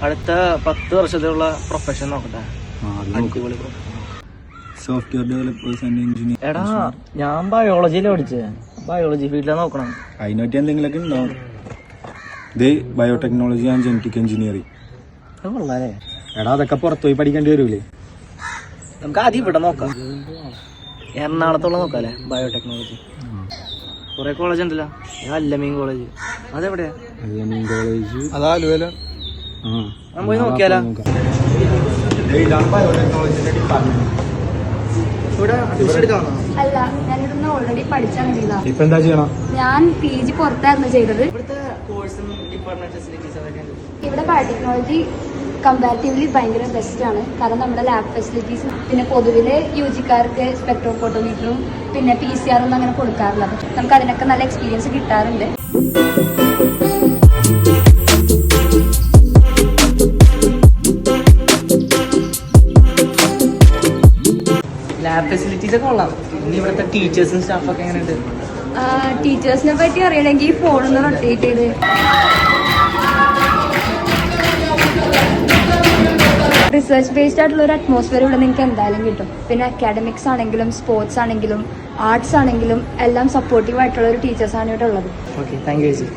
അടുത്ത 10 വർഷത്തിലുള്ള പ്രൊഫഷൻ നോക്കട്ടെ. Software developers and engineer. എടാ ഞാൻ ബയോളജിയിലാണ് പഠിച്ചത്. ബയോളജി ഫീൽഡിലാണ് നോക്കണം. അതിനൊക്കെ എന്തെങ്കിലുമൊക്കെ ഉണ്ടാവും. ഇത് ബയോടെക്നോളജി ആൻഡ് ജനറ്റിക് എഞ്ചിനീയറിംഗ്. അത് കൊള്ളാല്ലേ? എടാ അതൊക്കെ പുറത്തുപോയി പഠിക്കേണ്ടി വരൂലേ? നമുക്ക് ആദ്യം ഇവിടെ നോക്കാം. എറണാകുളത്തോളം നോക്കാല്ലേ ബയോടെക്നോളജി. കുറെ കോളേജ് ഉണ്ടല്ലോ. അല്ലമീൻ കോളേജ് അതെവിടെയാ? അല്ലമീൻ കോളേജ് അതാലുവല. പോയി നോക്കിയാലോ? അല്ല, ഞാനിവിടുന്ന് ഓൾറെഡി പഠിച്ചാൽ ഇപ്പൊ എന്താ ചെയ്യണം? ഞാൻ PG പുറത്തായിരുന്നു ചെയ്തത്. ഇവിടുത്തെ കോഴ്സും ഡിപ്പാർട്ട്മെന്റ് ഫെസിലിറ്റീസ് അതൊക്കെ ഇവിടെ ബയോടെക്നോളജി കമ്പാരിറ്റീവ്ലി ഭയങ്കര ബെസ്റ്റ് ആണ്. കാരണം നമ്മുടെ ലാബ് ഫെസിലിറ്റീസ്, പിന്നെ പൊതുവിലെ UG-ക്കാർക്ക് സ്പെക്ട്രോഫോട്ടോമീറ്ററും പിന്നെ PCR ഒന്നും അങ്ങനെ കൊടുക്കാറില്ല. നമുക്ക് അതിനൊക്കെ നല്ല എക്സ്പീരിയൻസ് കിട്ടാറുണ്ട്. ലാബ് ഫെസിലിറ്റീസ് ഒക്കെ കൊള്ളാം. ഇനി ഇവിടുത്തെ ടീച്ചേഴ്സും സ്റ്റാഫൊക്കെ എങ്ങനെയുണ്ട്? ടീച്ചേഴ്സിനെ പറ്റി അറിയണമെങ്കിൽ ഫോണൊന്ന് റൊട്ടേറ്റ് ചെയ്ത് റിസർച്ച് ബേസ്ഡ് ആയിട്ടുള്ള ഒരു അറ്റ്മോസ്ഫിയർ ഇവിടെ നിങ്ങൾക്ക് എന്തായാലും കിട്ടും. പിന്നെ അക്കാഡമിക്സ് ആണെങ്കിലും സ്പോർട്സ് ആണെങ്കിലും ആർട്സ് ആണെങ്കിലും എല്ലാം സപ്പോർട്ടീവ് ആയിട്ടുള്ള ഒരു ടീച്ചേഴ്സാണ് ഇവിടെ ഉള്ളത്. ഓക്കെ, താങ്ക് യു ചേച്ചി.